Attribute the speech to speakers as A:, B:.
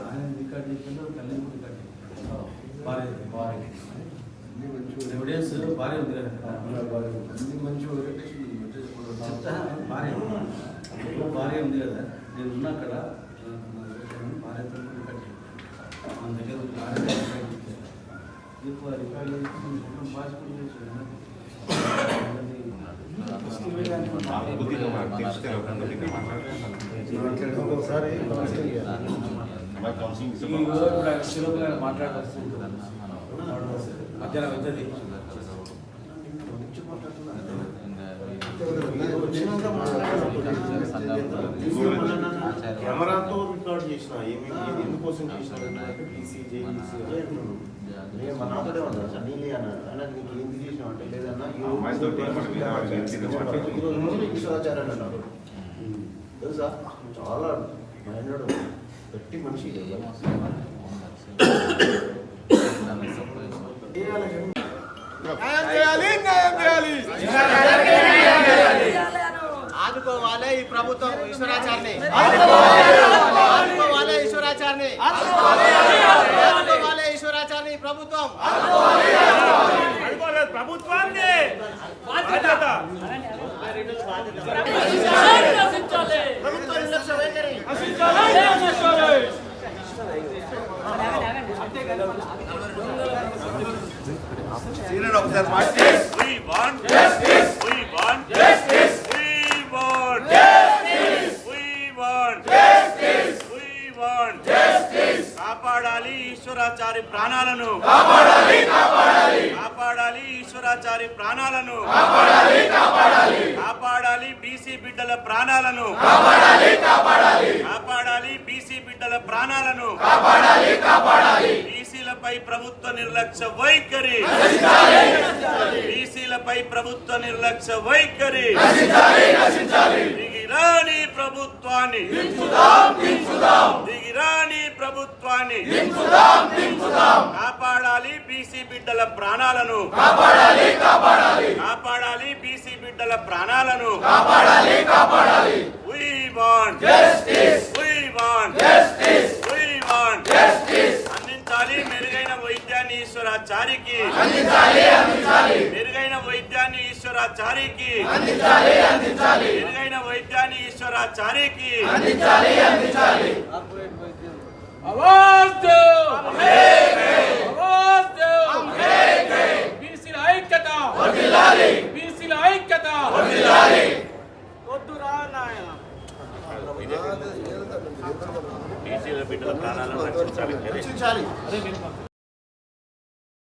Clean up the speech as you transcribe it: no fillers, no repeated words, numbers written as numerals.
A: ఆయన రికార్డ్ చేసిందో తల్లి రికార్డ్ చేసిందో భార్య ఎవిడెన్స్ భార్య ఉంది కదా
B: మంచి
A: భార్య ఉంది కదా నేను ఉన్నా అక్కడ భార్యతో రికార్డ్ చేయాలి మన దగ్గర రికార్డ్ చేసి పాస్పోర్ట్ మాట్లాడాల్సి మధ్యాహ్నం అవుతుంది
B: కెమెరాతో రికార్డ్ చేసిన ఎందుకోసం చేసిన నాతోనే ఉన్నాడు సార్ నీళ్ళే అన్నాడు అన్న నీకు ఎందుకు చేసినావు అంటే లేదన్నా ఈశ్వరాచార్య అన్నాడు తెలుసా చాలా మైండ్ గట్టి మనిషి
C: ఆదుకోవాలి ఈ ప్రభుత్వం ఈశ్వరాచార్యని ఆదుకోవాలి ఈశ్వరాచార్యని ఆదుకోవాలి ఈశ్వరాచార్యని ప్రభుత్వం
D: ప్రభుత్వాన్ని కాపాడాలి ఈశ్వరాచారి ప్రాణాలను కాపాడాలి ఈశ్వరాచారి ప్రాణాలను కాపాడాలి బీసీ బిడ్డల ప్రాణాలను కాపాడాలి బీసీ బిడ్డల ప్రాణాలను బీసీలపై ప్రభుత్వ నిర్లక్ష్య వైఖరి బీసీలపై ప్రభుత్వ నిర్లక్ష్య వైఖరి దిగిరాని ప్రభుత్వాన్ని దిగిరాని ప్రభుత్వాన్ని కాపాడాలి బీసీ బిడ్డల ప్రాణాలను కాపాడాలి బీసీ బిడ్డల ప్రాణాలను We want justice. We want justice. We want justice. అందించాలి మెరుగైన వైద్యాన్ని ఈశ్వరాచారికి మెరుగైన వైద్యాన్ని ఈశ్వరాచారికి మెరుగైన వైద్యాన్ని ఈశ్వరాచారికి
E: आवाज दो आवाज दो बीसीల ఐక్యత बीसीల ఐక్యత వద్దురా నాయన
D: బీసీల బిడ్డల ప్రాణాలను రక్షించాలి